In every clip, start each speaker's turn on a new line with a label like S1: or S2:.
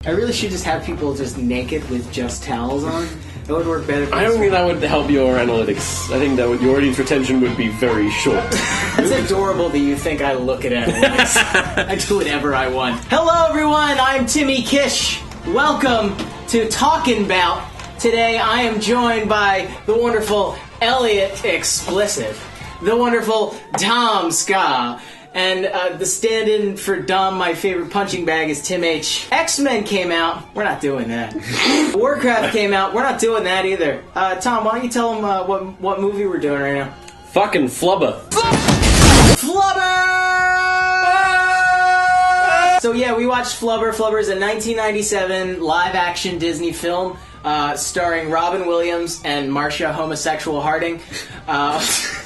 S1: I really should just have people just naked with just towels on. That would work better.
S2: I don't think that would help your analytics. I think that your audience retention would be very short.
S1: It's adorable that you think I look at analytics. I do whatever I want. Hello, everyone. I'm Timmy Kish. Welcome to Talkin' BOUT. Today, I am joined by the wonderful ElliotExplicit, the wonderful TomSka, and the stand-in for Dom, my favorite punching bag, is Tim H. X-Men came out. We're not doing that. Warcraft came out. We're not doing that either. Tom, why don't you tell them what movie we're doing right now?
S2: Fucking Flubber.
S1: Flubber! So yeah, we watched Flubber. Flubber is a 1997 live-action Disney film starring Robin Williams and Marcia Homosexual Harding.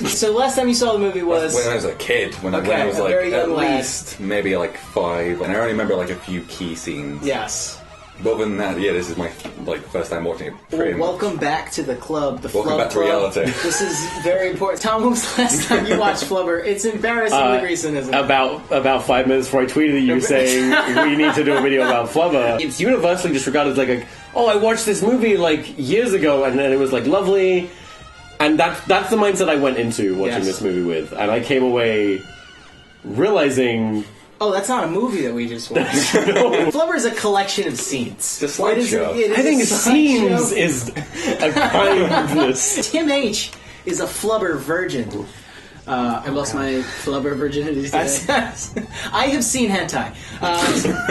S1: So the last time you saw the movie was...
S3: When I was a kid. When I was like at least maybe like 5. And I only remember like a few key scenes.
S1: Yes.
S3: But other than that, yeah, this is my first time watching it. Pretty much.
S1: Welcome back to the club.
S3: Welcome back to reality.
S1: This is very important. Tom, when was the last time you watched Flubber? It's embarrassingly recent, isn't it?
S2: About 5 minutes before I tweeted at you saying we need to do a video about Flubber. It's universally just regarded as like I watched this movie like years ago and then it was like lovely. And that's the mindset I went into watching this movie with. And I came away realizing...
S1: Oh, that's not a movie that we just watched. No. Flubber is a collection of scenes.
S3: It's a slideshow.
S2: I think scenes is a kindness.
S1: Tim H. is a Flubber virgin.
S4: I lost my Flubber virginity today.
S1: I have seen hentai.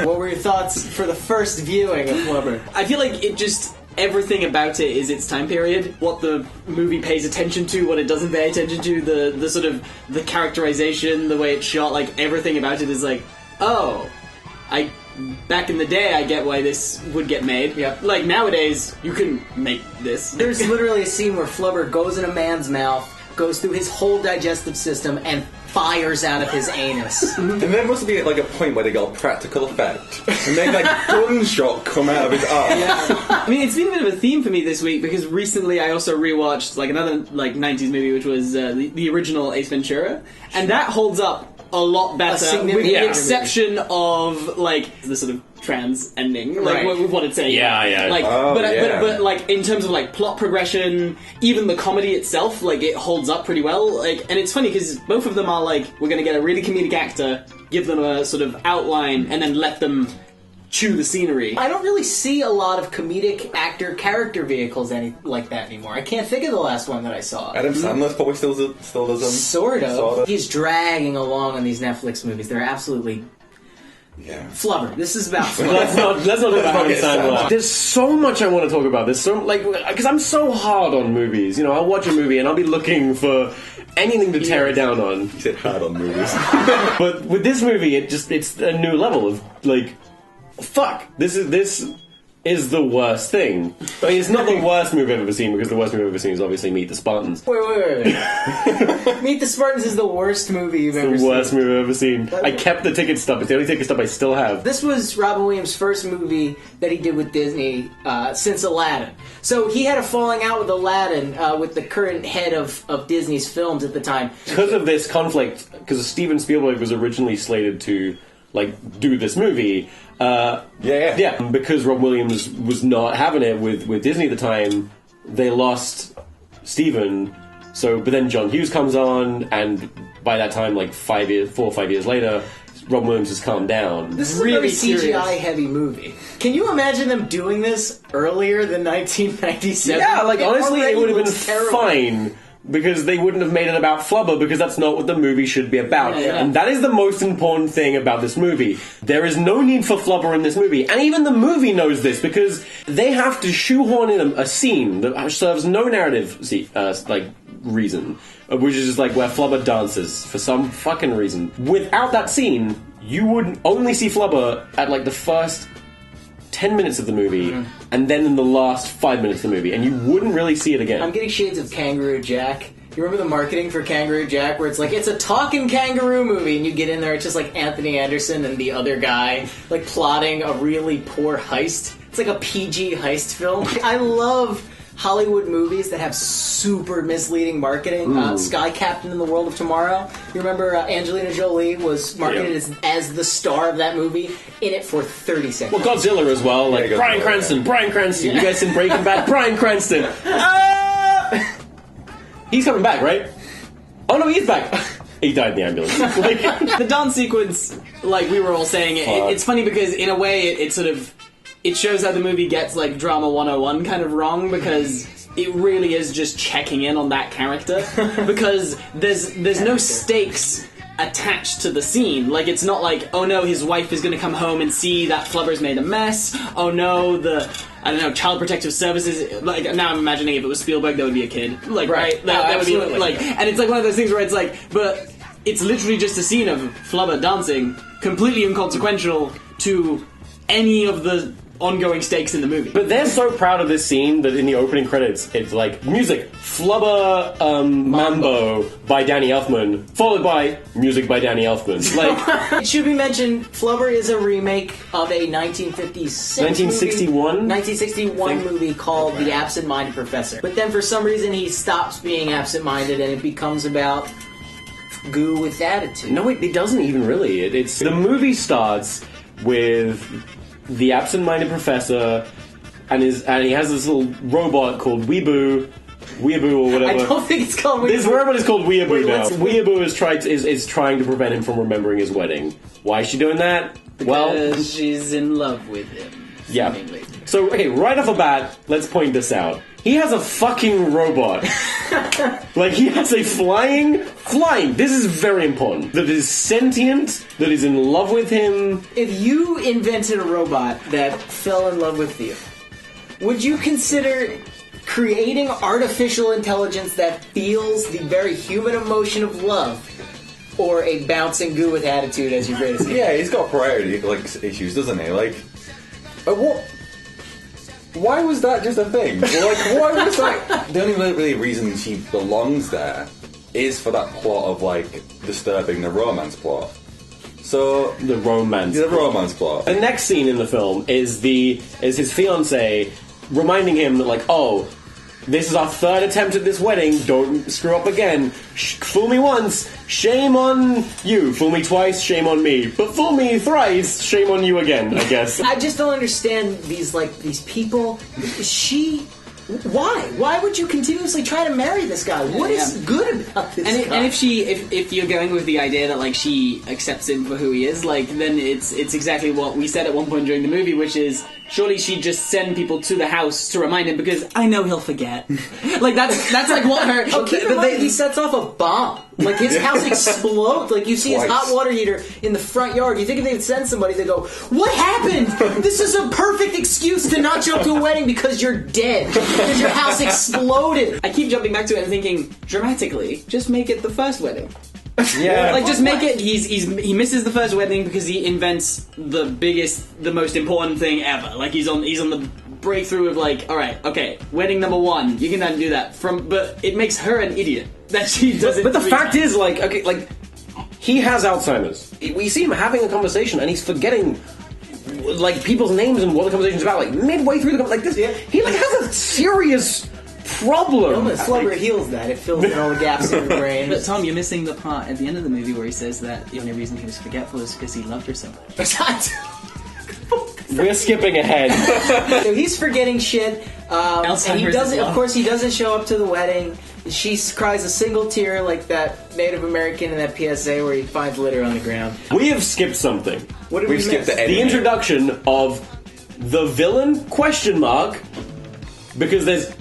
S1: What were your thoughts for the first viewing of Flubber?
S4: I feel like it just... Everything about it is its time period. What the movie pays attention to, what it doesn't pay attention to, the sort of the characterization, the way it's shot, like everything about it is like, oh, back in the day I get why this would get made.
S1: Yep.
S4: Like nowadays you couldn't make this.
S1: There's literally a scene where Flubber goes in a man's mouth, goes through his whole digestive system, and fires out of his anus.
S3: And there must be like a point where they got a practical effect and make like gunshot come out of his arm.
S4: Yeah. I mean, it's been a bit of a theme for me this week because recently I also rewatched like another like 90s movie, which was the original Ace Ventura, and that holds up a lot better, with the exception of like the sort of trans ending, like with what it's saying.
S2: Yeah.
S4: Like, but like in terms of like plot progression, even the comedy itself, like it holds up pretty well. Like, and it's funny because both of them are like, we're going to get a really comedic actor, give them a sort of outline, and then let them chew the scenery.
S1: I don't really see a lot of comedic actor character vehicles like that anymore. I can't think of the last one that I saw.
S3: Adam Sandler probably still does them.
S1: Sort of. He's dragging along on these Netflix movies. They're absolutely...
S3: Yeah.
S1: Flubber. This is about Flubber.
S2: Let's not talk about Sandler. There's so much I want to talk about. There's so because I'm so hard on movies. You know, I'll watch a movie and I'll be looking for anything to tear it down on.
S3: You said hard on movies.
S2: But with this movie, it's a new level of like, fuck. This is the worst thing. I mean, it's not the worst movie I've ever seen, because the worst movie I've ever seen is obviously Meet the Spartans.
S1: Wait. Meet the Spartans is the worst movie you've ever seen.
S2: It's the worst movie I've ever seen. I kept the ticket stub. It's the only ticket stub I still have.
S1: This was Robin Williams' first movie that he did with Disney since Aladdin. So he had a falling out with Aladdin, with the current head of Disney's films at the time.
S2: Because of this conflict, because Steven Spielberg was originally slated to do this movie. Because Rob Williams was not having it with Disney at the time, they lost Steven. But then John Hughes comes on, and by that time, 4 or 5 years later, Rob Williams has calmed down.
S1: This is really a very CGI-heavy movie. Can you imagine them doing this earlier than 1997?
S2: Yeah, honestly, it would have been fine. Because they wouldn't have made it about Flubber, because that's not what the movie should be about.
S1: Yeah.
S2: And that is the most important thing about this movie. There is no need for Flubber in this movie. And even the movie knows this, because they have to shoehorn in a scene that serves no narrative reason. Which is just where Flubber dances for some fucking reason. Without that scene, you would only see Flubber at the first 10 minutes of the movie, and then in the last 5 minutes of the movie, and you wouldn't really see it again.
S1: I'm getting shades of Kangaroo Jack. You remember the marketing for Kangaroo Jack, where it's it's a talking kangaroo movie, and you get in there, it's just Anthony Anderson and the other guy, plotting a really poor heist. It's like a PG heist film. I love Hollywood movies that have super misleading marketing. Sky Captain in the World of Tomorrow. You remember Angelina Jolie was marketed as the star of that movie, in it for 30 seconds.
S2: Well, Godzilla as well. Like Bryan Cranston.
S1: Yeah.
S2: You guys seen Breaking Bad? Bryan Cranston. He's coming back, right? Oh no, he's back. He died in the ambulance.
S4: The dance sequence, like we were all saying, it's funny because in a way it sort of it shows how the movie gets like drama 101 kind of wrong, because it really is just checking in on that character because there's no stakes attached to the scene. Like, it's not like, oh no, his wife is going to come home and see that Flubber's made a mess. Oh no, Child Protective Services. Like, now I'm imagining if it was Spielberg, that would be a kid. Like, right? That would be like, and it's like one of those things where it's like, but it's literally just a scene of Flubber dancing, completely inconsequential to any of the ongoing stakes in the movie.
S2: But they're so proud of this scene that in the opening credits, it's like music, Flubber Mambo by Danny Elfman, followed by music by Danny Elfman. Like,
S1: it should be mentioned, Flubber is a remake of a 1961 movie called The Absent-Minded Professor. But then for some reason he stops being absent-minded and it becomes about goo with attitude.
S2: No, it doesn't even really. It's the movie starts with the absent-minded professor, and he has this little robot called Weeaboo or whatever.
S1: I don't think it's called Weeaboo.
S2: This robot is called Weeaboo now. Weeaboo is trying to prevent him from remembering his wedding. Why is she doing that?
S4: Because she's in love with him.
S2: Yeah.
S4: Seemingly.
S2: So, okay, right off the bat, let's point this out. He has a fucking robot. Like, he has a flying, this is very important, that is sentient, that is in love with him.
S1: If you invented a robot that fell in love with you, would you consider creating artificial intelligence that feels the very human emotion of love, or a bouncing goo with attitude as your greatest gift?
S3: Yeah, he's got priority issues, doesn't he? Like, what? Why was that just a thing? Like, why was that? The only really reason she belongs there is for that plot of, like, disturbing the romance plot. So
S2: The romance
S3: plot.
S2: The next scene in the film is his fiancée reminding him that, like, oh, this is our third attempt at this wedding, don't screw up again. Fool me once, shame on you. Fool me twice, shame on me. But fool me thrice, shame on you again, I guess.
S1: I just don't understand these people. Why? Why would you continuously try to marry this guy? What is good about this guy?
S4: And if you're going with the idea that, like, she accepts him for who he is, like, then it's exactly what we said at one point during the movie, which is, surely she'd just send people to the house to remind him, because I know he'll forget. Like, that's like what her...
S1: keep in mind, he sets off a bomb. Like, his house explodes. Like, you see his hot water heater in the front yard. You think if they'd send somebody, they'd go, what happened? This is a perfect excuse to not show up to a wedding because you're dead. Because your house exploded.
S4: I keep jumping back to it and thinking, dramatically, just make it the first wedding.
S2: Yeah.
S4: Like, just make it, he misses the first wedding because he invents the most important thing ever. Like, he's on the breakthrough of, like, alright, okay, wedding number 1, you can then do that. But it makes her an idiot that she does it.
S2: But the fact is, like, okay, like, he has Alzheimer's. We see him having a conversation and he's forgetting, like, people's names and what the conversation's about, like, midway through the conversation. Like, this, he, like, has a serious problem.
S1: Well, Flubber heals that. It fills in all the gaps in your brain.
S4: But Tom, you're missing the part at the end of the movie where he says that the only reason he was forgetful is because he loved her so much.
S2: We're skipping ahead.
S1: So he's forgetting shit, and he doesn't. Of course, he doesn't show up to the wedding. She cries a single tear, like that Native American in that PSA where he finds litter on the ground.
S2: We have skipped something.
S1: What did we
S3: skipped
S1: miss?
S2: The introduction of the villain ? Because there's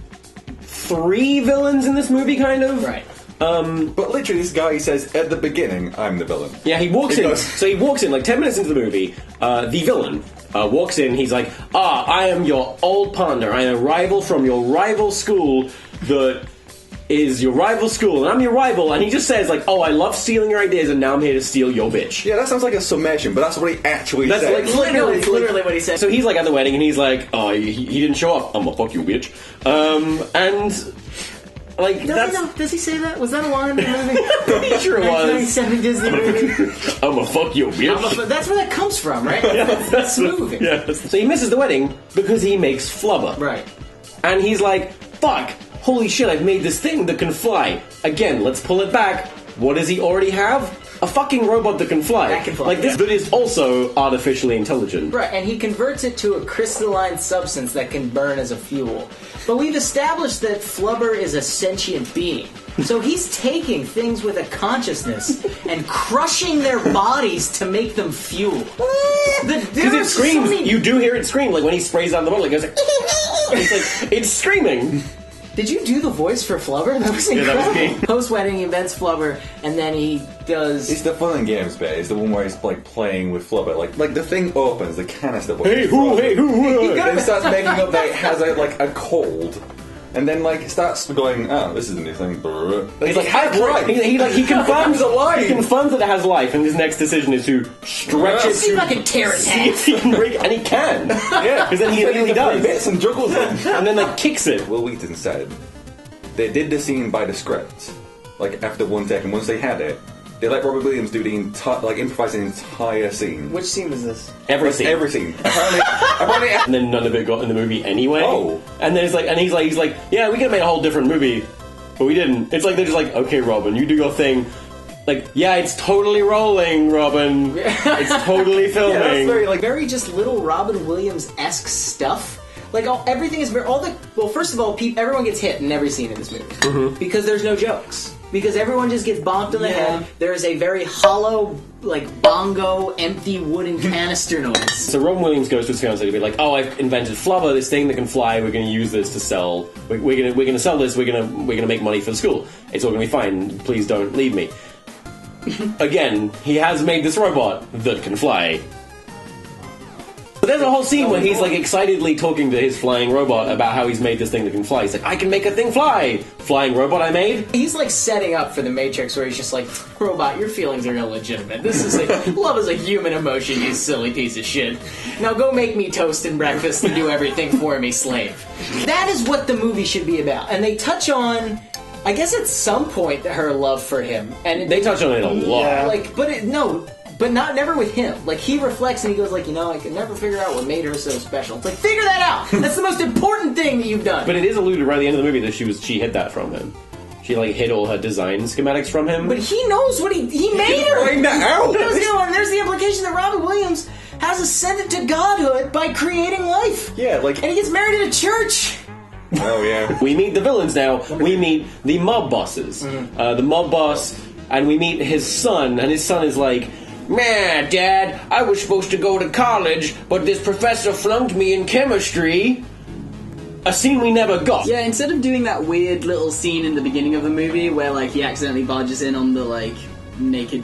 S2: 3 villains in this movie, kind of.
S1: Right.
S3: But literally, this guy says at the beginning, "I'm the villain."
S2: Yeah, he walks in. So he walks in like 10 minutes into the movie. The villain walks in. He's like, I am your old partner. I am a rival from your rival school that is your rival school, and I'm your rival." And he just says, like, "Oh, I love stealing your ideas, and now I'm here to steal your bitch."
S3: Yeah, that sounds like a summation, but that's what he actually
S2: That's
S3: said.
S2: like
S1: Literally what he said.
S2: So he's like at the wedding, and he's like, "Oh, he didn't show up. I'm gonna fuck you, bitch." And like,
S1: Does he say that? Was that a line in the movie?
S2: pretty sure it was.
S1: 1997 Disney movie.
S2: I'm gonna fuck you, bitch.
S1: That's where that comes from, right? That's the movie.
S2: Yes. So he misses the wedding because he makes Flubber.
S1: Right.
S2: And he's like, fuck, holy shit, I've made this thing that can fly. Again, let's pull it back. What does he already have? A fucking robot that can fly.
S1: That can fly,
S2: like this,
S1: yeah.
S2: that is also artificially intelligent.
S1: Right, and he converts it to a crystalline substance that can burn as a fuel. But we've established that Flubber is a sentient being. So he's taking things with a consciousness and crushing their bodies to make them fuel.
S2: Because it screams. You do hear it scream, like when he sprays out the bottle, it goes like, it's like, it's screaming.
S1: Did you do the voice for Flubber? That was incredible.
S2: Yeah, that was me.
S1: Post-wedding, he invents Flubber, and then he does...
S3: It's the fun and games bit. It's the one where he's like playing with Flubber. Like the thing opens, the canister.
S2: Hey who?
S3: Then starts making up that it has a cold. And then like starts going, oh, this is a new thing.
S2: He's like,
S3: has life.
S2: He confirms
S3: alive.
S2: He confirms that it has life, and his next decision is to stretch it.
S1: See if I can tear it
S2: See if he can break it, and he can.
S3: Yeah,
S2: because then he really does.
S3: Bits and juggles them.
S2: And then like kicks it.
S3: Will Wheaton said they did the scene by the script, like after one take, and once they had it, they let Robert Williams do the entire, like improvise the entire scene.
S1: Which scene was this?
S2: Every scene.
S3: Every scene. Apparently,
S2: And then none of it got in the movie anyway.
S3: Oh.
S2: And then he's like, yeah, we could have made a whole different movie, but we didn't. It's like they're just like, okay, Robin, you do your thing. Like, yeah, it's totally rolling, Robin. It's totally filming.
S3: yeah, that's very like
S1: Very just little Robin Williams-esque stuff. Like, everything is very... Well, first of all, everyone gets hit in every scene in this movie. Because there's no jokes. Because everyone just gets bonked on the head. There is a very hollow, like, bongo, empty wooden canister noise.
S2: So Robin Williams goes to his fiancée to be like, oh, I've invented Flubber, this thing that can fly. We're going to use this to sell. We're going to sell this. We're going to make money for the school. It's all going to be fine. Please don't leave me. Again, he has made this robot that can fly. But there's a whole scene where he's like excitedly talking to his flying robot about how he's made this thing that can fly. He's like, I can make a thing fly! Flying robot I made?
S1: He's like setting up for the Matrix where he's just like, robot, your feelings are illegitimate. This is like, love is a human emotion, you silly piece of shit. Now go make me toast and breakfast and do everything for me, slave. That is what the movie should be about. And they touch on, I guess at some point, her love for him. And
S2: They touch on it a lot.
S1: Like, but never with him. Like, he reflects and he goes like, I can never figure out what made her so special. It's like, figure that out! That's the most important thing that you've done!
S2: But it is alluded right at the end of the movie that she hid that from him. She like hid all her design schematics from him.
S1: But he knows what he made her!
S3: Find that out!
S1: There's the implication that Robin Williams has ascended to godhood by creating life!
S3: yeah, like
S1: And he gets married in a church!
S3: oh yeah.
S2: We meet the villains now. We meet the mob bosses. The mob boss, and we meet his son, and his son is like, man, Dad, I was supposed to go to college, but this professor flunked me in chemistry. A scene we never got.
S4: Yeah, instead of doing that weird little scene in the beginning of the movie where, like, he accidentally barges in on the, like, naked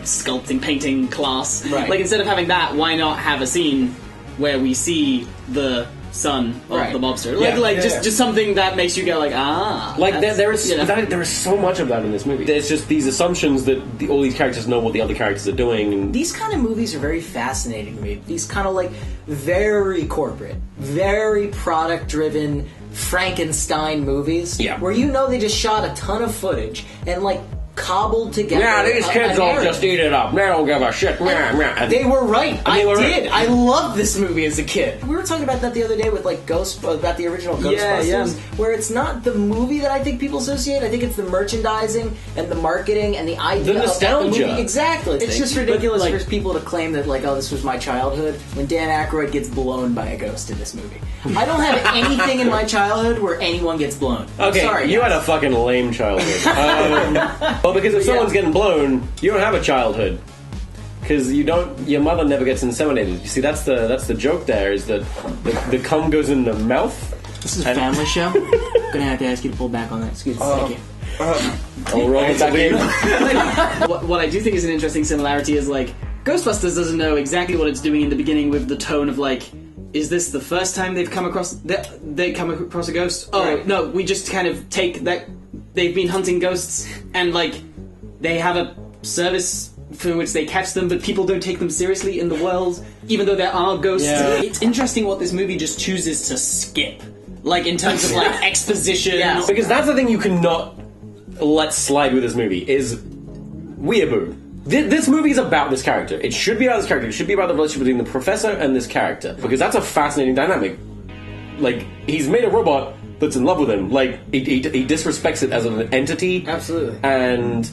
S4: sculpting, painting class.
S1: Right.
S4: Like, instead of having that, why not have a scene where we see the son of
S1: Right.
S4: the mobster?
S2: Yeah.
S4: Just something that makes you go, like, ah.
S2: Like there is
S4: you know.
S2: there is so much of that in this movie. There's just these assumptions that all these characters know what the other characters are doing. And
S1: These kind of movies are very fascinating to me. These kind of like very corporate, very product-driven Frankenstein movies.
S2: Yeah.
S1: Where they just shot a ton of footage and like cobbled together.
S2: yeah, these kids
S1: a
S2: all
S1: narrative.
S2: just eat it up. They don't give a shit. And
S1: They were right.
S2: they were
S1: did.
S2: right.
S1: I loved this movie as a kid. We were talking about that the other day with like about the original Ghostbusters,
S4: yeah.
S1: where it's not the movie that I think people associate. I think it's the merchandising and the marketing and the idea
S2: The
S1: of
S2: nostalgia.
S1: the movie. Exactly. It's just
S4: But,
S1: ridiculous
S4: like-
S1: for people to claim that like, oh, this was my childhood when Dan Aykroyd gets blown by a ghost in this movie. I don't have anything in my childhood where anyone gets blown. I'm
S2: Okay,
S1: sorry,
S2: you
S1: guys.
S2: had a fucking lame childhood. Well, because if someone's getting blown, you don't have a childhood. Because your mother never gets inseminated. You see, that's the joke there, is that the cum goes in the mouth.
S1: This is a family show. I'm gonna have to ask you to pull back on that. Excuse me. Thank you.
S2: I'll roll it back in.
S4: What I do think is an interesting similarity is, like, Ghostbusters doesn't know exactly what it's doing in the beginning with the tone of, like, is this the first time they've come across a ghost? Oh,
S1: Right.
S4: no, we just kind of take that they've been hunting ghosts and, like, they have a service for which they catch them, but people don't take them seriously in the world, even though there are ghosts.
S2: Yeah.
S4: It's interesting what this movie just chooses to skip. Like, in terms of, like, exposition.
S1: Yeah.
S2: Because that's the thing you cannot let slide with this movie, is weeaboo. This movie is about this character. It should be about this character. It should be about the relationship between the professor and this character. Because that's a fascinating dynamic. Like, he's made a robot that's in love with him. Like, he disrespects it as an entity.
S1: Absolutely.
S2: And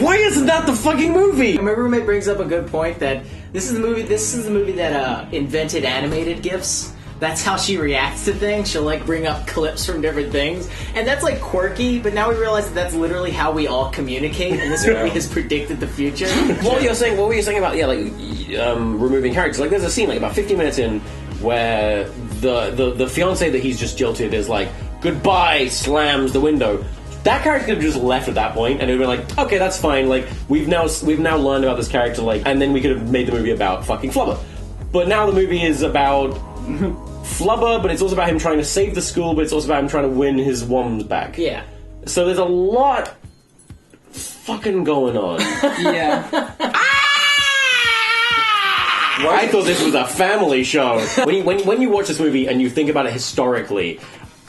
S2: why isn't that the fucking movie?
S1: My roommate brings up a good point that this is the movie that invented animated GIFs. That's how she reacts to things. She'll like bring up clips from different things, and that's like quirky. But now we realize that that's literally how we all communicate, and this movie has predicted the future.
S2: What were you saying about removing characters? Like, there's a scene like about 15 minutes in where the fiance that he's just jilted is like, goodbye, slams the window. That character could have just left at that point, and it would be like, okay, that's fine. Like, we've now learned about this character, like, and then we could have made the movie about fucking Flubber. But now the movie is about Flubber, but it's also about him trying to save the school, but it's also about him trying to win his Woms back.
S1: Yeah.
S2: So there's a lot fucking going on.
S4: Yeah.
S2: I thought this was a family show. When you watch this movie and you think about it historically,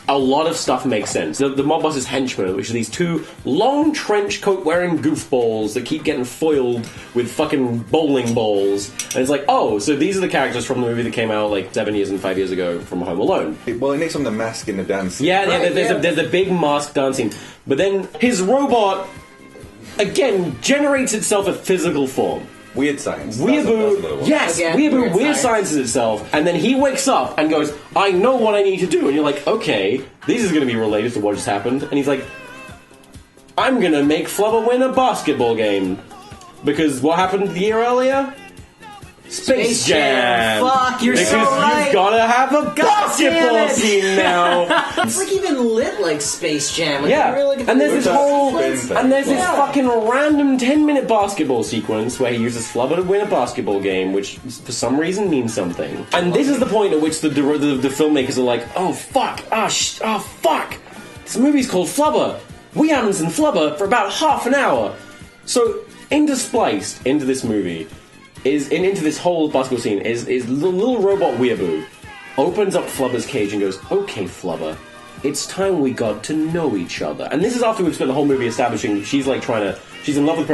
S2: a lot of stuff makes sense. The mob boss's henchmen, which are these two long trench coat wearing goofballs that keep getting foiled with fucking bowling balls. And it's like, oh, so these are the characters from the movie that came out like 7 years and 5 years ago from Home Alone.
S3: Well, it makes them the mask in the dance.
S2: Yeah, there's a big mask dancing. But then his robot, again, generates itself a physical form.
S3: Weird science.
S2: Weeaboo, yes,
S1: Again,
S2: Weeaboo
S1: weird
S2: sciences itself, and then he wakes up and goes, I know what I need to do. And you're like, okay, this is going to be related to what just happened. And he's like, I'm going to make Flubber win a basketball game. Because what happened the year earlier? Space Jam.
S1: Fuck, you're
S2: because
S1: so right.
S2: you've got to have a basketball scene now.
S1: It's like even lit like Space Jam. Like,
S2: Yeah,
S1: really look at
S2: and there's this
S1: Yeah.
S2: fucking random 10-minute basketball sequence where he uses Flubber to win a basketball game, which for some reason means something. And this is the point at which the filmmakers are like, oh fuck, fuck, this movie's called Flubber. We haven't seen Flubber for about half an hour. So interspliced into this movie into this whole basketball scene is little robot Weeaboo opens up Flubber's cage and goes, okay, Flubber, it's time we got to know each other. And this is after we've spent the whole movie establishing she's in love with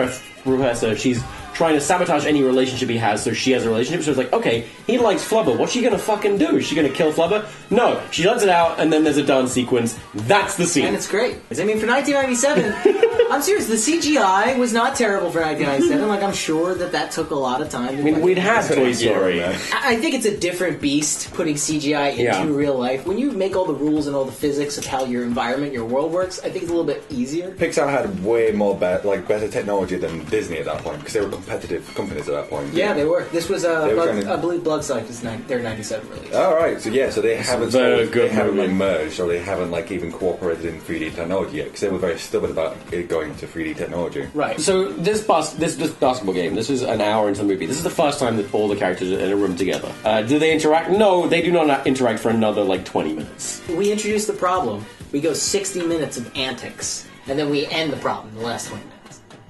S2: Professor, she's trying to sabotage any relationship he has, so she has a relationship. So it's like, okay, he likes Flubber. What's she gonna fucking do? Is she gonna kill Flubber? No. She lets it out, and then there's a dance sequence. That's the scene.
S1: And it's great. I mean, for 1997, I'm serious, the CGI was not terrible for 1997. Like, I'm sure that took a lot of time.
S2: I mean, we'd have Toy Story.
S1: I think it's a different beast putting CGI into real life. When you make all the rules and all the physics of how your environment, your world works, I think it's a little bit easier.
S3: Pixar had way more better technology than Disney at that point, because they were competitive companies at that point.
S1: Yeah, they were. This was,
S3: trying to-
S1: I believe Bloodsight is their 97 release.
S3: All right, so they haven't
S2: movie.
S3: like merged, or they haven't like even cooperated in 3D technology yet, because they were very stubborn about it going to 3D technology.
S1: Right.
S2: So this basketball game, this is an hour into the movie. This is the first time that all the characters are in a room together. Do they interact? No, they do not interact for another like 20 minutes.
S1: We introduce the problem. We go 60 minutes of antics, and then we end the problem in the last 20 minutes.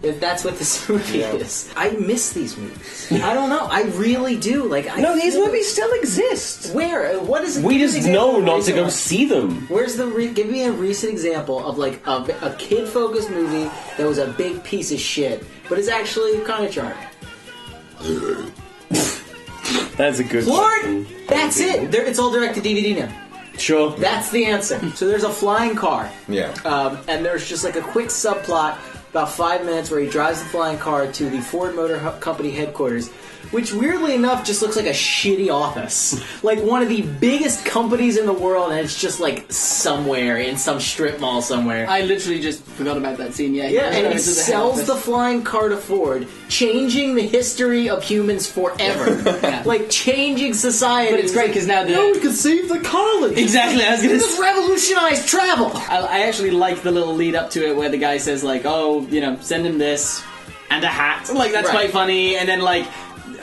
S1: If that's what this movie is. I miss these movies. I don't know. I really do.
S2: These movies still exist.
S1: Where? What is it?
S2: We just know not to go see them.
S1: Where's give me a recent example of like a kid-focused movie that was a big piece of shit, but is actually kind of charming.
S2: That's a good question.
S1: That's it. It's all direct to DVD now.
S2: Sure.
S1: That's the answer. So there's a flying car.
S3: Yeah.
S1: And there's just like a quick subplot, about 5 minutes, where he drives the flying car to the Ford Motor Company headquarters, which weirdly enough just looks like a shitty office. Like one of the biggest companies in the world, and it's just like somewhere in some strip mall somewhere.
S4: I literally just forgot about that scene. Yeah,
S1: And he sells the flying car to Ford, changing the history of humans forever.
S4: Yeah.
S1: Like changing society.
S4: But it's great because now
S1: we could save the college.
S4: Exactly, I was gonna
S1: This revolutionized travel.
S4: I actually like the little lead up to it where the guy says like, oh, send him this and a hat. Like that's
S1: Right.
S4: quite funny. And then like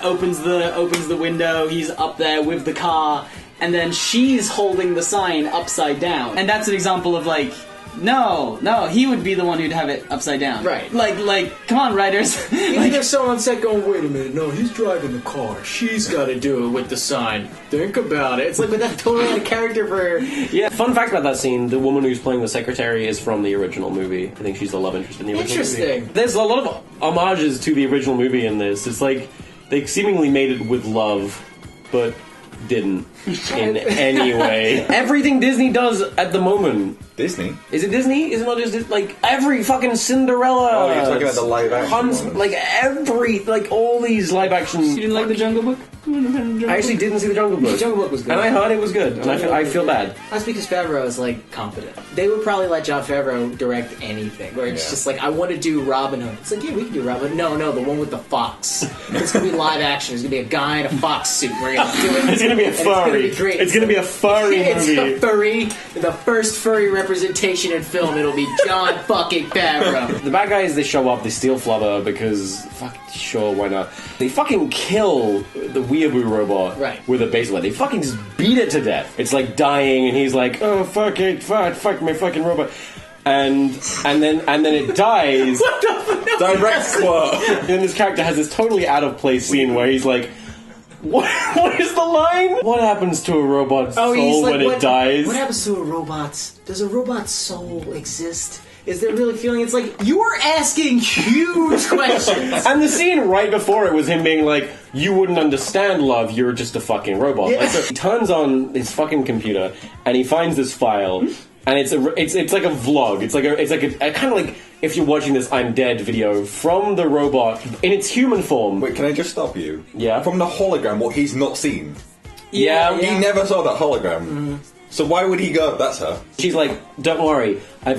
S4: opens the window. He's up there with the car, and then she's holding the sign upside down. And that's an example of like, no, he would be the one who'd have it upside down.
S1: Right.
S4: Like, come on, writers.
S1: Like there's someone on set going, wait a minute, no, he's driving the car. She's got to do it with the sign. Think about it. It's like, but that's totally out of character for her.
S2: Yeah. Fun fact about that scene: the woman who's playing the secretary is from the original movie. I think she's the love interest in the original movie.
S1: Interesting.
S2: There's a lot of homages to the original movie in this. It's like they seemingly made it with love, but didn't in any way. Everything Disney does at the moment.
S3: Disney?
S2: Is it Disney? Is it not just like every fucking Cinderella?
S3: Oh, you're talking about the live action ones.
S2: Like all these live action.
S4: You didn't like the Jungle Book?
S2: I actually didn't see the Jungle Book.
S1: The Jungle Book was good.
S2: And I heard it was good, and I feel bad.
S1: That's because Favreau is like competent. They would probably let Jon Favreau direct anything, where it's just like, I want to do Robin Hood. It's like, yeah, we can do Robin Hood. No, the one with the fox. It's gonna be live action. There's gonna be a guy in a fox suit. We're gonna do it.
S2: It's gonna be a furry.
S1: It's gonna be a
S2: furry
S1: It's
S2: movie.
S1: a furry. The first furry representation in film. It'll be Jon fucking Favreau.
S2: The bad guys, they show up, they steal Flubber because, sure, why not? They fucking kill the weeaboo robot with a baseball bat. They fucking just beat it to death. It's like dying, and he's like, oh, fuck my fucking robot. And then it dies.
S3: Direct quote.
S2: And this character has this totally out of place scene where he's like, what is the line? What happens to a robot's soul when it dies?
S1: What happens to a robot's... Does a robot's soul exist? Is there really feeling? It's like, you are asking huge questions.
S2: And the scene right before it was him being like, you wouldn't understand love, you're just a fucking robot.
S1: Yeah.
S2: Like, so he turns on his fucking computer and he finds this file, and it's like a vlog. It's like a kind of like if you're watching this I'm Dead video from the robot in its human form.
S3: Wait, can I just stop you?
S2: Yeah.
S3: From the hologram, what he's not seen.
S2: Yeah.
S3: He never saw that hologram. So why would he go, that's her?
S2: She's like, don't worry, I've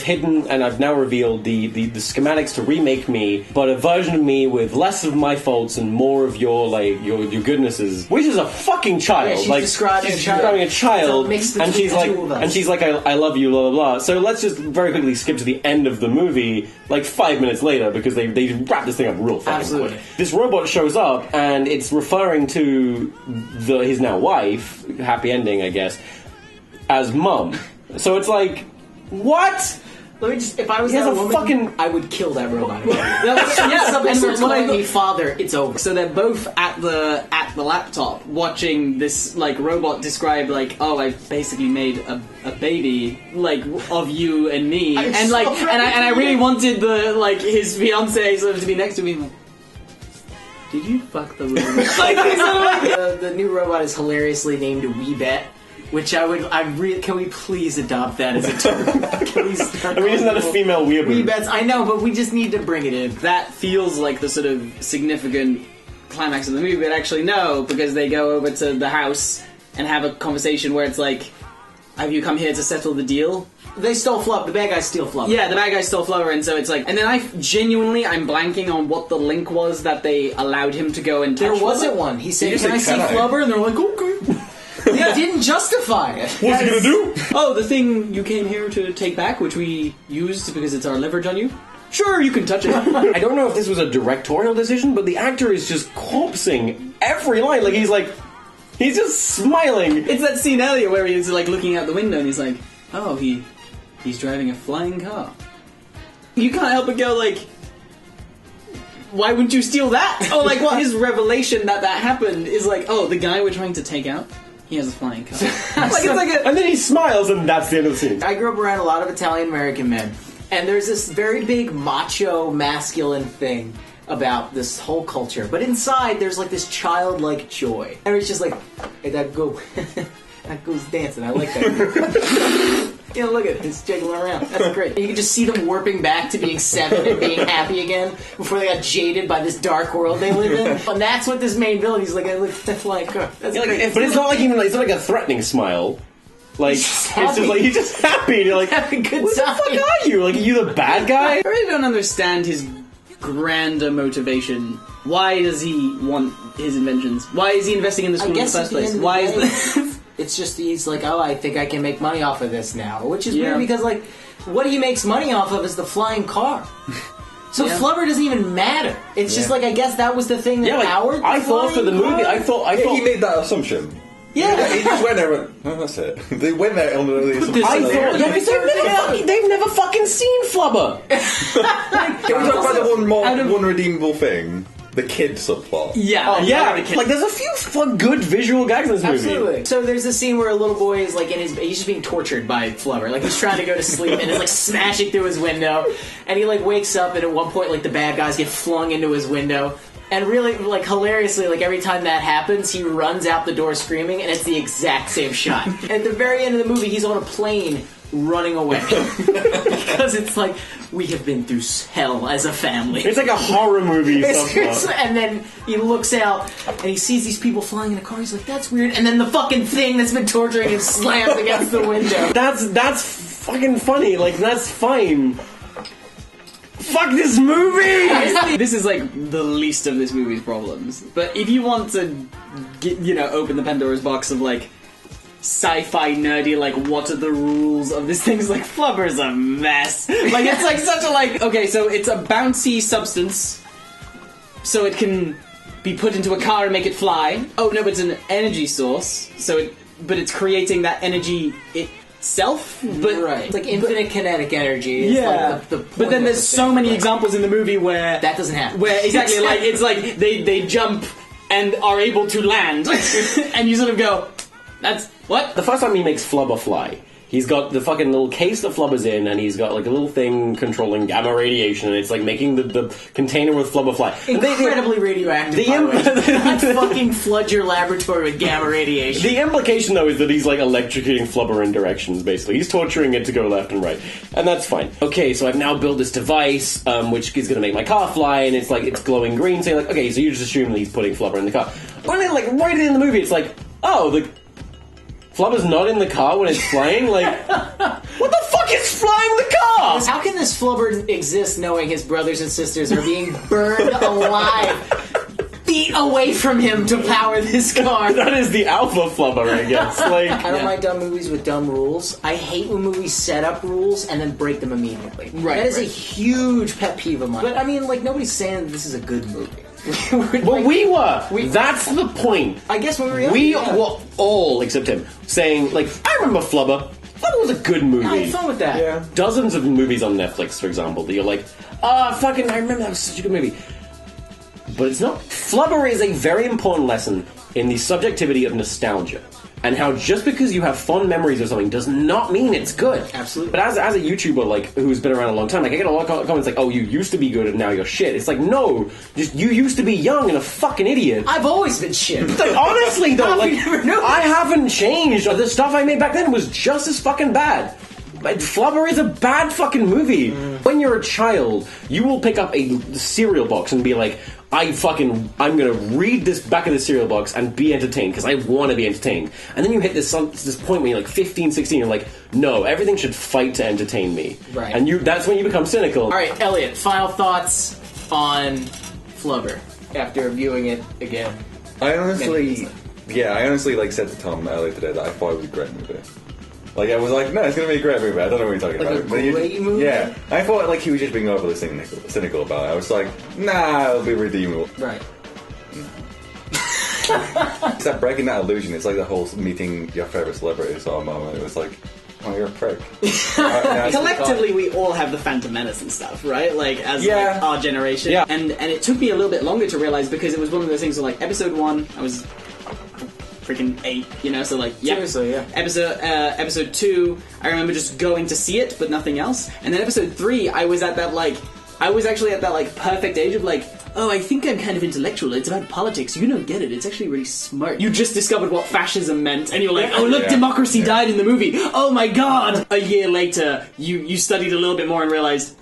S2: hidden and I've now revealed the schematics to remake me, but a version of me with less of my faults and more of your goodnesses, which is a fucking child.
S1: Yeah, she's describing
S2: a child,
S1: It's a mix
S2: and she's
S1: between the two of us.
S2: I love you, blah blah blah. So let's just very quickly skip to the end of the movie, like 5 minutes later, because they wrap this thing up real fucking
S1: Absolutely.
S2: quick. This robot shows up and it's referring to his now wife, happy ending, I guess, as mum. So it's like, what?
S1: Let me just... If I was
S2: He has
S1: that
S2: a
S1: woman,
S2: fucking-
S1: I would kill that robot.
S4: And
S1: Somebody's
S4: what I
S1: calling me
S4: thought-
S1: father, it's over.
S4: So they're both at the laptop watching this like robot describe like, oh, I've basically made a baby like of you and me,
S1: I'm
S4: and
S1: so
S4: like
S1: proud
S4: and I
S1: of
S4: really
S1: you.
S4: wanted his fiance sort of to be next to me. Like, did you fuck the robot?
S1: The new robot is hilariously named Weebet, which can we please adopt that as a term? Can we start
S2: I mean, isn't that a female weeaboo?
S1: Weebets? I know, but we just need to bring it in.
S4: That feels like the sort of significant climax of the movie, but actually no, because they go over to the house and have a conversation where it's like, have you come here to settle the deal?
S1: They stole Flubber. The bad guys steal Flubber.
S4: Yeah, the bad guy stole Flubber, and so it's like... And then I'm blanking on what the link was that they allowed him to go and touch
S1: There wasn't
S4: Flubber.
S1: one. He said,
S3: just
S1: can I
S3: said,
S1: see
S3: "Can I?"
S1: Flubber? And they're like, okay. They didn't justify it.
S2: What's he gonna do?
S4: Oh, the thing you came here to take back, which we used because it's our leverage on you? Sure, you can touch it.
S2: I don't know if this was a directorial decision, but the actor is just corpsing every line. Like, he's just smiling.
S4: It's that scene earlier where he's like looking out the window and he's like, oh, he's driving a flying car. You can't help but go like, why wouldn't you steal that? Oh, like what? His revelation that happened is like, oh, the guy we're trying to take out, he has a flying car.
S2: And then he smiles, and that's the end of the scene.
S1: I grew up around a lot of Italian-American men, and there's this very big macho, masculine thing about this whole culture. But inside, there's like this childlike joy. And it's just like, hey, that goes dancing. I like that. You know, look at it. It's jiggling around. That's great. And you can just see them warping back to being 7 and being happy again before they got jaded by this dark world they live in. And that's what this main villain, he's like, I look at that flying car. That's great.
S2: But it's not like it's not like a threatening smile. Like, it's just like, he's just happy. And you're like,
S1: having a good
S2: what the
S1: time.
S2: fuck are you? Like, are you the bad guy?
S4: I really don't understand his grander motivation. Why does he want his inventions? Why is he investing in the school in the
S1: guess
S4: first
S1: at the
S4: place?
S1: end of
S4: Why
S1: the
S4: is
S1: day,
S4: the...
S1: It's just he's like, oh, I think I can make money off of this now, which is
S4: Yeah.
S1: weird because like what he makes money off of is the flying car. So
S4: Yeah.
S1: Flubber doesn't even matter. It's just like I guess that was the thing that
S2: Yeah, like,
S1: powered.
S2: I thought for the movie, I thought.
S3: He made that assumption.
S1: Yeah.
S3: He just went there and went, oh, that's it. They went there under the assumption.
S2: I
S3: that-
S2: thought, yeah, because they've never fucking seen Flubber.
S3: Can we talk about the one redeemable thing? The kid subplot.
S4: Yeah.
S2: Oh, yeah, like there's a few good visual gags in this movie.
S1: Absolutely. So there's this scene where a little boy is like he's just being tortured by Flubber. Like he's trying to go to sleep and it's like smashing through his window. And he like wakes up and at one point like the bad guys get flung into his window. And really, like, hilariously, like, every time that happens, he runs out the door screaming, and it's the exact same shot. At the very end of the movie, he's on a plane running away. Because it's like, we have been through hell as a family.
S2: It's like a horror movie.
S1: And then he looks out, and he sees these people flying in a car, he's like, that's weird. And then the fucking thing that's been torturing him slams against the window.
S2: That's fucking funny. Like, that's fine. Fuck this movie!
S4: This is like the least of this movie's problems. But if you want to, open the Pandora's box of like sci-fi nerdy, like what are the rules of this thing? It's like Flubber's a mess. Like it's like such a like. Okay, so it's a bouncy substance, so it can be put into a car and make it fly. Oh no, but it's an energy source. But it's creating that energy itself, but
S1: right. It's like infinite kinetic energy. It's like the
S4: but then there's so many examples in the movie where
S1: that doesn't happen.
S4: Where exactly, like it's like they jump and are able to land, and you sort of go, "That's what."
S2: The first time he makes Flubber fly, he's got the fucking little case that Flubber's in, and he's got like a little thing controlling gamma radiation, and it's like making the container with Flubber fly.
S1: Incredibly radioactive. Not fucking flood your laboratory with gamma radiation.
S2: The implication, though, is that he's like electrocuting Flubber in directions, basically. He's torturing it to go left and right. And that's fine. Okay, so I've now built this device, which is going to make my car fly, and it's like, it's glowing green, so you're like, okay, so you just assume that he's putting Flubber in the car. When then, like, right in the movie, it's like, oh, the Flubber's not in the car when it's flying? Like, what the fuck is flying the car?
S1: How can this Flubber exist knowing his brothers and sisters are being burned alive? Feet away from him to power this car.
S2: That is the alpha Flubber, I guess. Like,
S1: I don't like dumb movies with dumb rules. I hate when movies set up rules and then break them immediately.
S4: Right,
S1: that is a huge pet peeve of mine. But I mean, like, nobody's saying that this is a good movie.
S2: But we were. That's the point.
S1: I guess when we were young,
S2: we were all, except him, saying, like, I remember Flubber. Flubber was a good movie.
S1: I had fun with that.
S3: Yeah.
S2: Dozens of movies on Netflix, for example, that you're like, fucking, I remember that was such a good movie. But it's not. Flubber is a very important lesson in the subjectivity of nostalgia. And how just because you have fond memories of something does not mean it's good.
S1: Absolutely.
S2: But as a YouTuber, like, who's been around a long time, like, I get a lot of comments like, oh, you used to be good and now you're shit. It's like, no, just you used to be young and a fucking idiot.
S1: I've always been shit.
S2: Like, honestly, though,
S1: How
S2: like,
S1: have you never noticed?
S2: I haven't changed. The stuff I made back then was just as fucking bad. Like, Flubber is a bad fucking movie. When you're a child, you will pick up a cereal box and be like, I'm gonna read this back of the cereal box and be entertained because I want to be entertained. And then you hit this point when you're like 15, 16, you're like, no, everything should fight to entertain me.
S1: Right.
S2: And that's when you become cynical.
S1: All right, Elliot, final thoughts on Flubber after viewing it again.
S3: I honestly like said to Tom earlier today that I thought it was a great movie. Like, I was like, no, it's going to be a great movie. I don't know what you're talking
S1: Like
S3: about.
S1: a great movie?
S3: Yeah. I thought, like, he was just being overly cynical about it. I was like, nah, it'll be redeemable.
S1: Right.
S3: It's that breaking that illusion. It's like the whole meeting your favourite celebrity sort of moment. It was like, oh, you're a prick.
S4: Collectively, we all have the Phantom Menace and stuff, right? Like, as like, our generation.
S2: Yeah.
S4: And it took me a little bit longer to realize because it was one of those things where, like, episode 1, I was freaking 8, so like, yep.
S1: Seriously, yeah.
S4: Episode 2, I remember just going to see it, but nothing else. And then episode 3, I was actually at that, like, perfect age of, like, oh, I think I'm kind of intellectual. It's about politics. You don't get it. It's actually really smart. You just discovered what fascism meant, and you're like, oh, look, democracy died in the movie. Oh my god! A year later, you studied a little bit more and realized,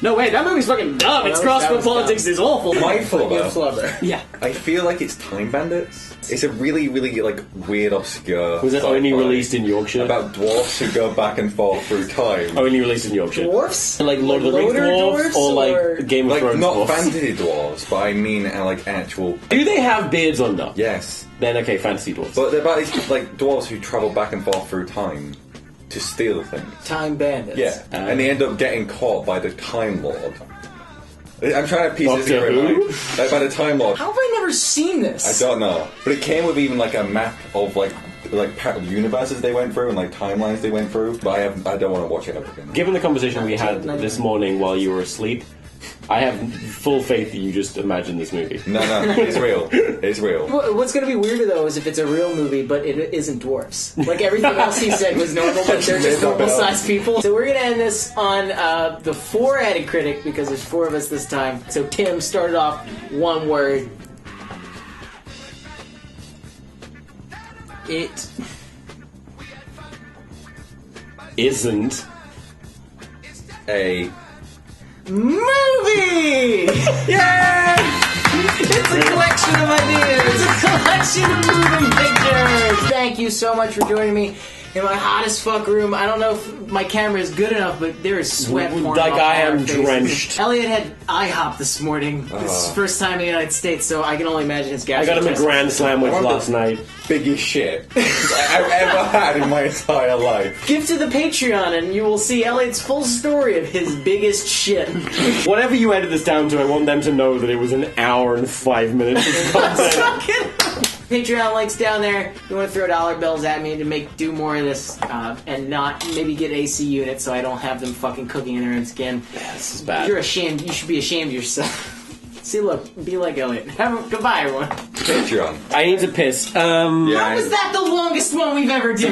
S4: no, wait, that movie's fucking dumb. It's crossword politics is awful.
S3: My Flubber.
S4: Yeah.
S3: I feel like it's Time Bandits. It's a really, really, like, weird, obscure...
S2: Was it only released in Yorkshire?
S3: About dwarfs who go back and forth through time.
S2: Only released in Yorkshire.
S1: Dwarfs?
S2: Like Lord of the Rings dwarfs? Or like Game of
S3: Like,
S2: Thrones
S3: not
S2: dwarfs?
S3: fantasy dwarves, but I mean, like, actual...
S2: Do they have beards under?
S3: Yes.
S2: Then, okay, fantasy dwarfs.
S3: But they're about these, like, dwarves who travel back and forth through time to steal things.
S1: Time bandits.
S3: Yeah. And they end up getting caught by the Time Lord. I'm trying to piece this
S2: Doctor
S3: together.
S2: Who?
S3: Like, by the Time Lord.
S1: How have I never seen this?
S3: I don't know. But it came with even, like, a map of, like universes they went through and, like, timelines they went through. But I don't want to watch it ever again.
S2: Given the conversation we had this morning while you were asleep, I have full faith that you just imagined this movie.
S3: No, it's real. It's real.
S1: What's going to be weirder though is if it's a real movie, but it isn't dwarfs. Like everything else he said was normal, but they're just normal-sized people. So we're going to end this on the four-headed critic because there's four of us this time. So Tim started off one word. It
S2: Isn't
S3: A
S1: movie! Yay! It's a collection of ideas. It's a collection of moving pictures. Thank you so much for joining me in my hot as fuck room. I don't know if my camera is good enough, but there is sweat pouring
S2: like
S1: off
S2: I
S1: our
S2: am
S1: faces.
S2: drenched.
S1: Elliot had IHOP this morning. This is his first time in the United States, so I can only imagine his gas.
S2: I got him a grand sandwich
S3: One of
S2: last
S3: the
S2: night.
S3: biggest shit I've ever had in my entire life.
S1: Give to the Patreon, and you will see Elliot's full story of his biggest shit.
S2: Whatever you edit this down to, I want them to know that it was an hour and 5 minutes of content.
S1: Patreon links down there. You want to throw dollar bills at me to do more of this, and not maybe get AC units so I don't have them fucking cooking in their own skin.
S2: Yeah, this is bad.
S1: You're ashamed. You should be ashamed of yourself. See, look, be like Elliot. Goodbye, everyone.
S3: Patreon.
S2: I need to piss.
S3: Yeah,
S1: How was that the longest one we've ever done?